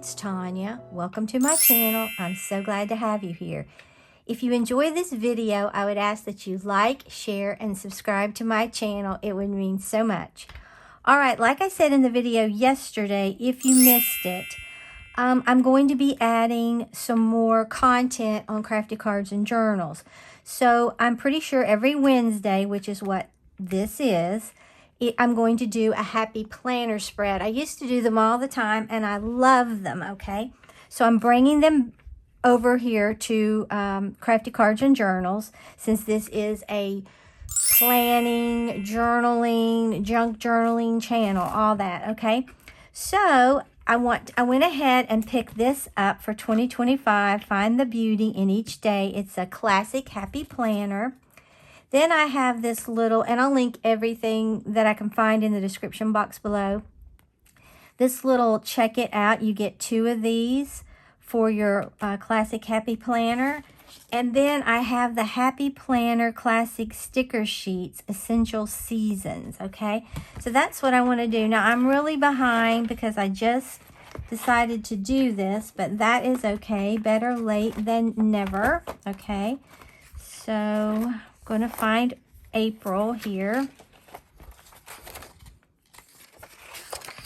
it's Tanya. Welcome to my channel. I'm so glad to have you here. If you enjoy this video, I would ask that you like, share, and subscribe to my channel. It would mean so much. All right, like I said in the video yesterday, if you missed it, I'm going to be adding some more content on Crafty Cards and Journals. So I'm pretty sure every Wednesday, which is what this is, I'm going to do a happy planner spread. I used to do them all the time, and I love them, okay? So I'm bringing them over here to Crafty Cards and Journals, since this is a planning, journaling, junk journaling channel, all that, okay? So I went ahead and picked this up for 2025, Find the Beauty in Each Day. It's a classic happy planner. Then I have this little, and I'll link everything that I can find in the description box below. This little check it out. You get 2 of these for your classic happy planner. And then I have the Happy Planner Classic Sticker Sheets, Essential Seasons, okay? So that's what I want to do. Now, I'm really behind because I just decided to do this, but that is okay. Better late than never, okay? So I'm going to find April here.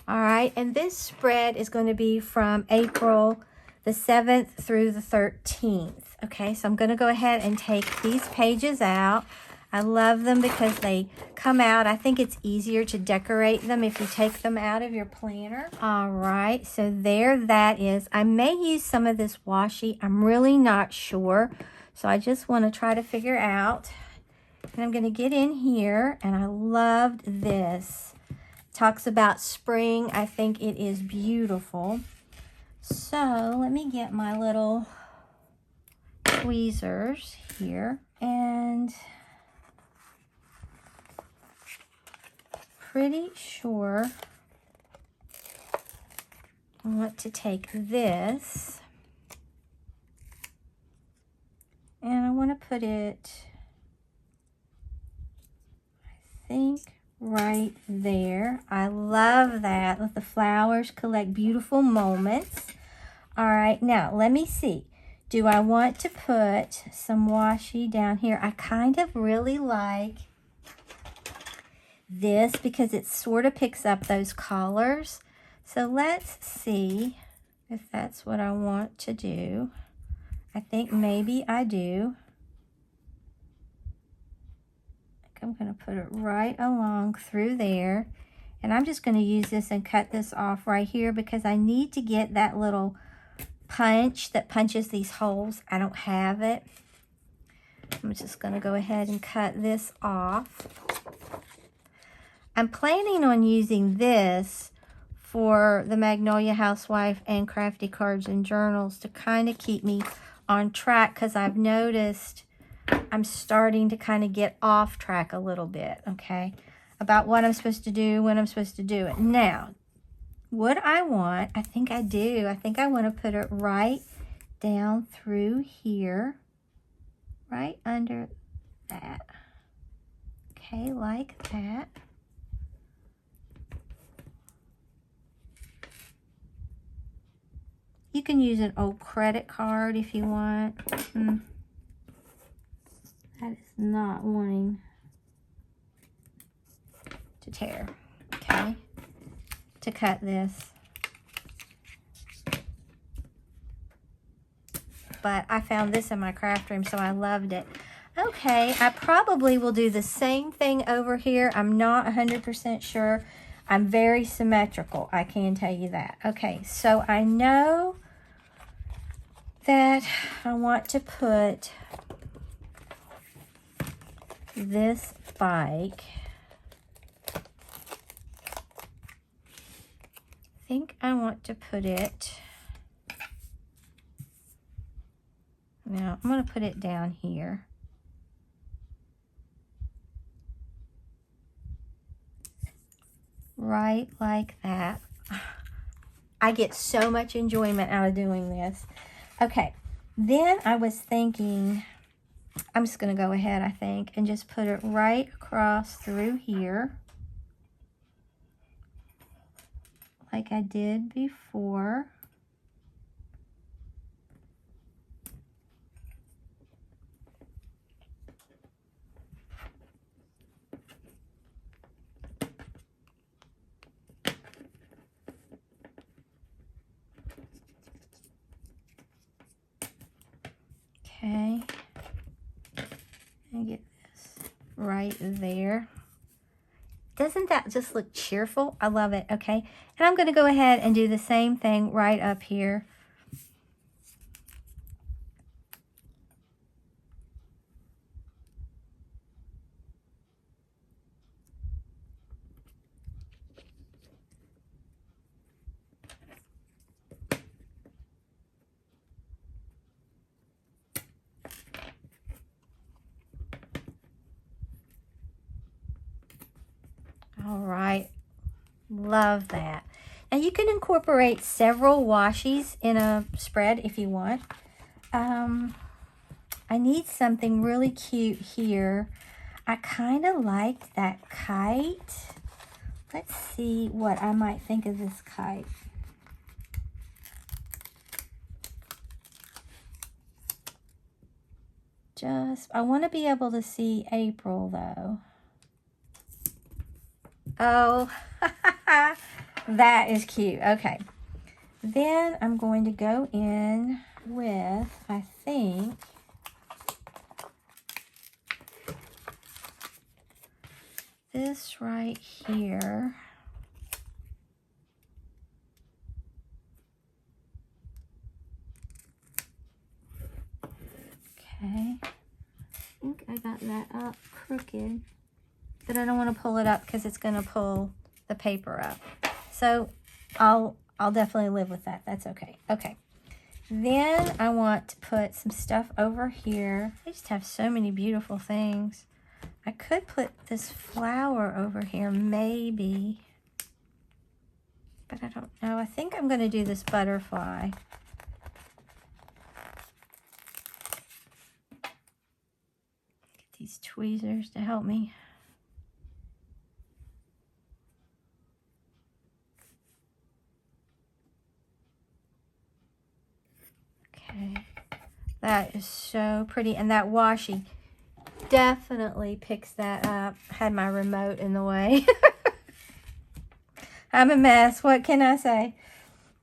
All right, and this spread is going to be from April the 7th through the 13th. Okay, so I'm going to go ahead and take these pages out. I love them because they come out. I think it's easier to decorate them if you take them out of your planner. All right, so there that is. I may use some of this washi. I'm really not sure. So I just want to try to figure out. And I'm going to get in here, and I loved this. Talks about spring. I think it is beautiful. So let me get my little tweezers here, and pretty sure I want to take this, and I want to put it, I think, right there. I love that. Let the flowers collect beautiful moments. All right, now let me see. Do I want to put some washi down here? I kind of really like this because it sort of picks up those colors. So let's see if that's what I want to do. I think maybe I do. I'm going to put it right along through there. And I'm just going to use this and cut this off right here because I need to get that little punch that punches these holes. I don't have it. I'm just going to go ahead and cut this off. I'm planning on using this for the Magnolia Housewife and Crafty Cards and Journals to kind of keep me on track, because I've noticed I'm starting to kind of get off track a little bit, okay, about what I'm supposed to do, when I'm supposed to do it. Now, what I want, I think I do. I think I want to put it right down through here, right under that. Okay, like that. You can use an old credit card if you want. That is not wanting to tear, okay, to cut this. But I found this in my craft room, so I loved it. Okay, I probably will do the same thing over here. I'm not 100% sure. I'm very symmetrical, I can tell you that. Okay, so I know that I want to put this bike. I think I want to put it, now I'm going to put it down here. Right like that. I get so much enjoyment out of doing this. Okay, then I was thinking, I'm just going to go ahead, I think, and just put it right across through here, like I did before. Okay. And get this right there. Doesn't that just look cheerful? I love it, okay? And I'm going to go ahead and do the same thing right up here. All right, love that. And you can incorporate several washies in a spread if you want. I need something really cute here. I kind of like that kite. Let's see what I might think of this kite. I want to be able to see April though. Oh, that is cute. Okay. Then I'm going to go in with, I think, this right here. Okay. I think I got that up crooked, but I don't want to pull it up because it's going to pull the paper up. So I'll definitely live with that. That's okay. Okay. Then I want to put some stuff over here. I just have so many beautiful things. I could put this flower over here, maybe. But I don't know. I think I'm going to do this butterfly. Get these tweezers to help me. Okay. That is so pretty. And that washi definitely picks that up. Had my remote in the way. I'm a mess. What can I say?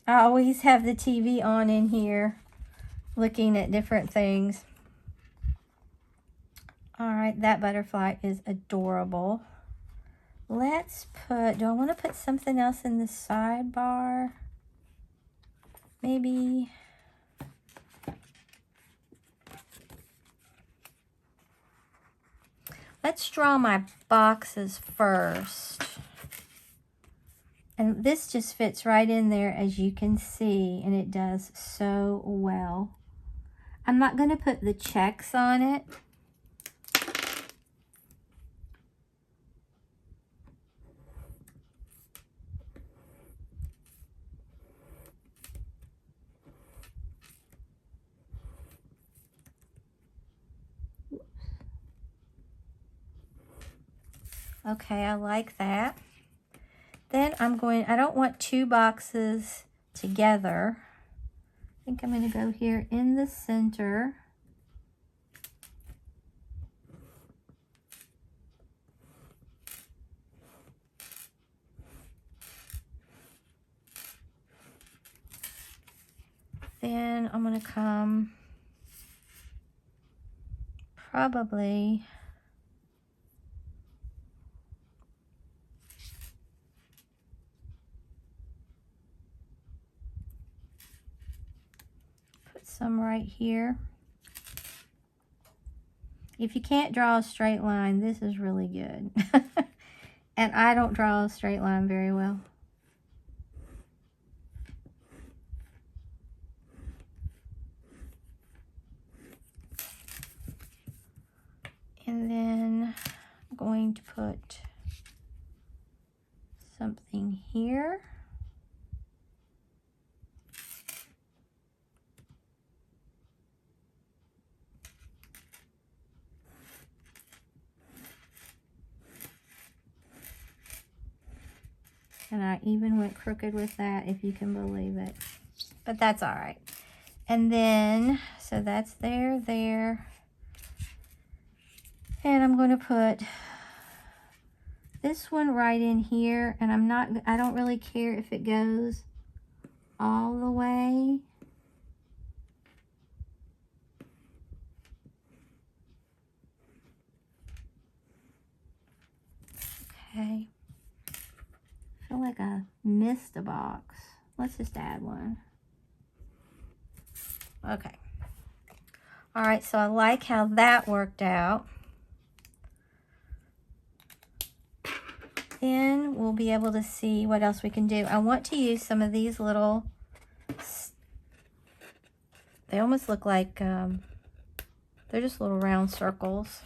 I always have the TV on in here looking at different things. All right, that butterfly is adorable. Let's put, do I want to put something else in the sidebar? Maybe. Let's draw my boxes first. And this just fits right in there, as you can see, and it does so well. I'm not going to put the checks on it. Okay, I like that. Then I don't want two boxes together. I think I'm going to go here in the center. Then I'm going to come probably put some right here. If you can't draw a straight line, this is really good. And I don't draw a straight line very well. And then I'm going to put something here. And I even went crooked with that, if you can believe it. But that's all right. And then, so that's there. And I'm going to put this one right in here. And I don't really care if it goes all the way. like I missed a box. Let's just add one. Okay. All right, so I like how that worked out. Then we'll be able to see what else we can do. I want to use some of these little, they almost look like, they're just little round circles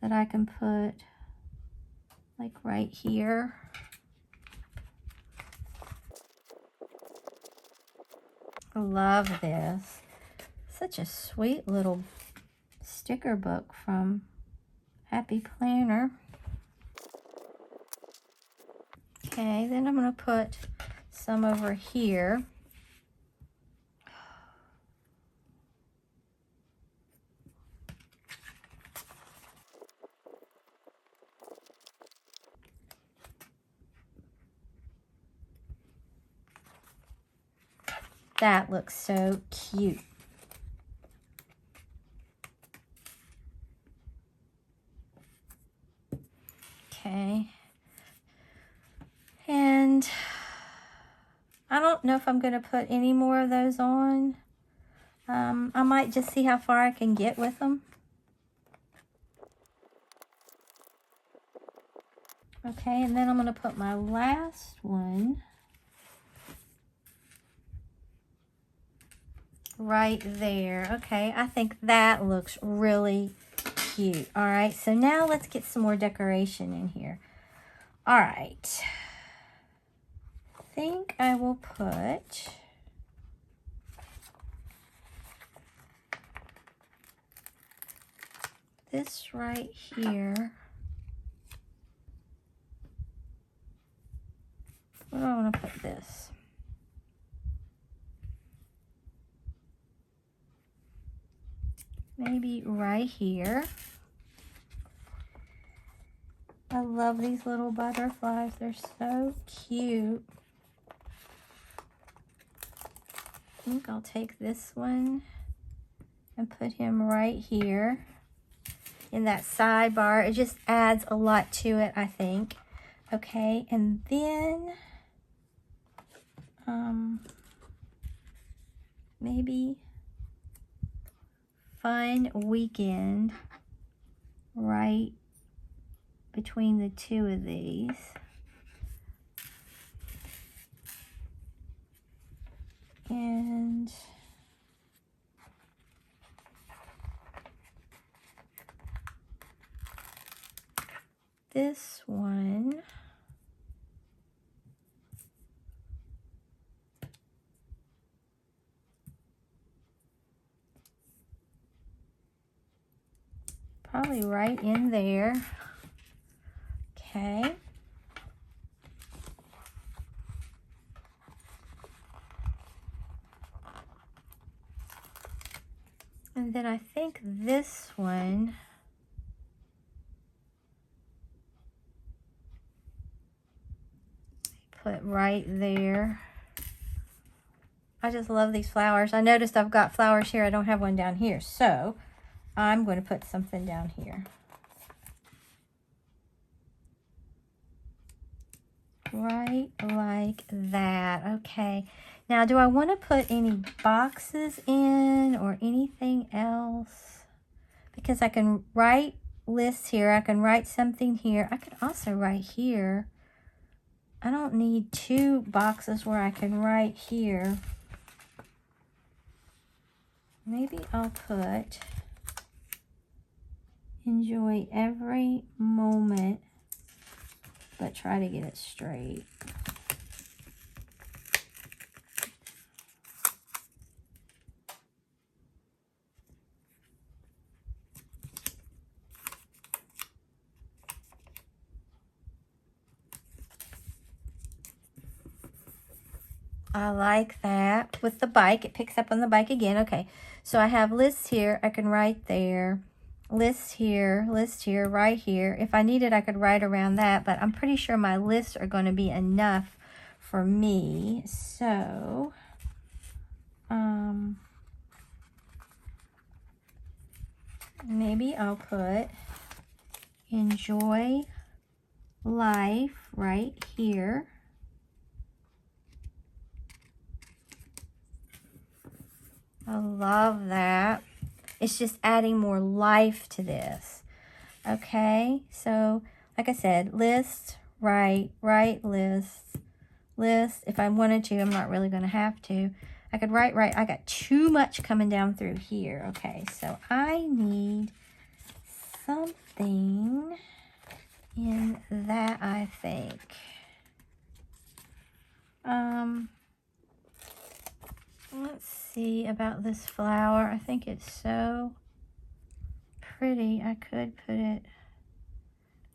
that I can put like right here. I love this. Such a sweet little sticker book from Happy Planner. Okay, then I'm going to put some over here. That looks so cute. Okay. And I don't know if I'm going to put any more of those on. I might just see how far I can get with them. Okay, and then I'm going to put my last one right there. Okay, I think that looks really cute. All right, so now let's get some more decoration in here. All right. I think I will put this right here. Where do I want to put this? Maybe right here. I love these little butterflies. They're so cute. I think I'll take this one and put him right here in that sidebar. It just adds a lot to it, I think. Okay, and then maybe fun weekend right between the two of these. And this one, probably right in there. Okay. And then I think this one, put right there. I just love these flowers. I noticed I've got flowers here. I don't have one down here. So I'm going to put something down here. Right like that. Okay. Now, do I want to put any boxes in or anything else? Because I can write lists here. I can write something here. I can also write here. I don't need two boxes where I can write here. Maybe I'll put enjoy every moment, but try to get it straight. I like that. With the bike, it picks up on the bike again. Okay, so I have lists here. I can write there. List here, right here. If I needed, I could write around that, but I'm pretty sure my lists are going to be enough for me. So, maybe I'll put enjoy life right here. I love that. It's just adding more life to this. Okay, so like I said, list, write, list, list. If I wanted to, I'm not really going to have to. I could write. I got too much coming down through here. Okay, so I need something in that, I think. Let's see about this flower. I think it's so pretty. I could put it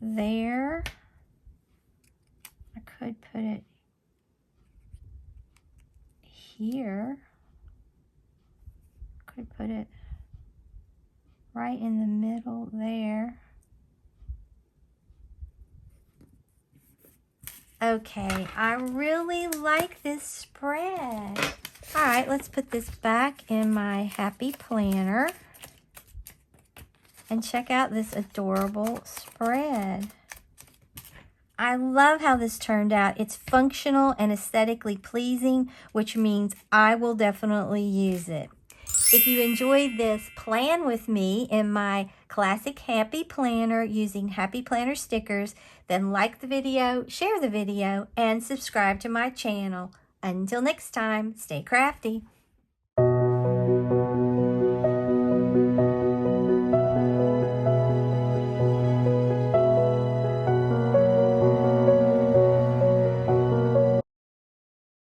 there. I could put it here. Could put it right in the middle there. Okay, I really like this spread. All right, let's put this back in my happy planner and check out this adorable spread. I love how this turned out. It's functional and aesthetically pleasing, which means I will definitely use it. If you enjoyed this, plan with me in my classic Happy Planner using Happy Planner stickers, then like the video, share the video, and subscribe to my channel. Until next time, stay crafty.